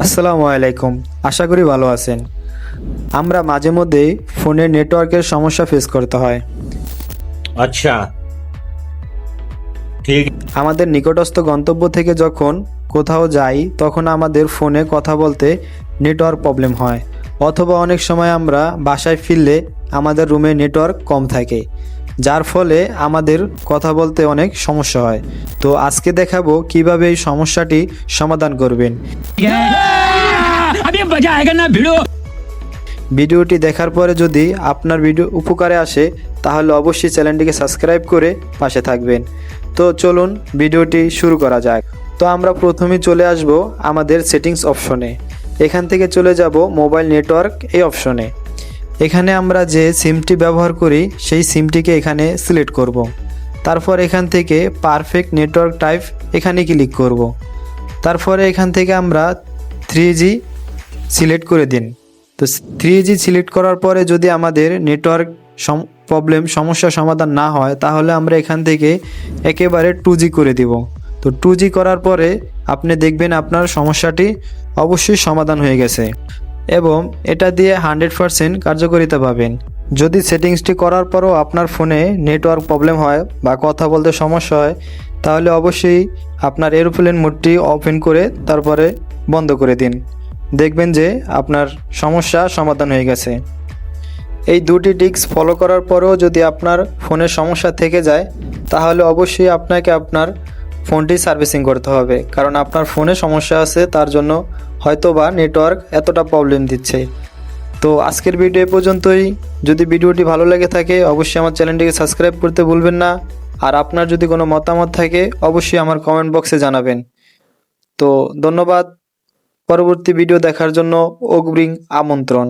আসসালামু আলাইকুম। আশা করি ভালো আছেন। আমরা মাঝে মধ্যেই ফোনের নেটওয়ার্কের সমস্যা ফেস করতে হয়। अच्छा ठीक। আমাদের নিকটস্থ গন্তব্য থেকে যখন কোথাও যাই তখন আমাদের ফোনে কথা বলতে নেটওয়ার্ক প্রবলেম হয়, অথবা অনেক সময় আমরা বাসায় ফিরলে আমাদের রুমে নেটওয়ার্ক কম থাকে, যার ফলে আমাদের কথা বলতে অনেক সমস্যা হয়। তো আজকে দেখাবো কিভাবে এই সমস্যাটি সমাধান করবেন। अभी मजा आएगा ना भिड़ो। ভিডিওটি দেখার পরে যদি আপনার ভিডিও উপকারে আসে তাহলে অবশ্যই চ্যানেলটিকে সাবস্ক্রাইব করে পাশে থাকবেন। তো চলুন ভিডিওটি শুরু করা যাক। তো আমরা প্রথমেই চলে আসব আমাদের সেটিংস অপশনে। এখান থেকে চলে যাব মোবাইল নেটওয়ার্ক এই অপশনে। এখানে আমরা যে সিমটি ব্যবহার করি সেই সিমটিকে এখানে সিলেক্ট করব। তারপর এখান থেকে পারফেক্ট নেটওয়ার্ক টাইপ এখানে ক্লিক করব। তারপরে এখান থেকে আমরা 3G সিলেক্ট করে দিন। তো 3G সিলেক্ট করার পরে যদি আমাদের নেটওয়ার্ক সমস্যা সমাধান না হয় তাহলে আমরা এখান থেকে একেবারে 2G করে দিব। তো 2G করার পরে আপনি দেখবেন আপনার সমস্যাটি অবশ্যই সমাধান হয়ে গেছে এবং এটা দিয়ে 100% কার্যকারিতা পাবেন। যদি সেটিংসটি করার পরও আপনার ফোনে নেটওয়ার্ক প্রবলেম হয় বা কথা বলতে সমস্যা হয় তাহলে অবশ্যই আপনার এরোপ্লেন মোডটি ওপেন করে তারপরে বন্ধ করে দিন। দেখবেন যে আপনার সমস্যা সমাধান হয়ে গেছে। এই দুটি টিপস ফলো করার পরেও যদি আপনার ফোনের সমস্যা থেকে যায় তাহলে অবশ্যই আপনাকে আপনার ফোনটি সার্ভিসিং করতে হবে, কারণ আপনার ফোনে সমস্যা আছে তার জন্য হয়তোবা নেটওয়ার্ক এতটা প্রবলেম দিচ্ছে। তো আজকের ভিডিও এ পর্যন্তই। যদি ভিডিওটি ভালো লেগে থাকে অবশ্যই আমার চ্যানেলটিকে সাবস্ক্রাইব করতে ভুলবেন না। আর আপনার যদি কোনো মতামত থাকে অবশ্যই আমার কমেন্ট বক্সে জানাবেন। তো ধন্যবাদ। পরবর্তী ভিডিও দেখার জন্য অগ্রিম আমন্ত্রণ।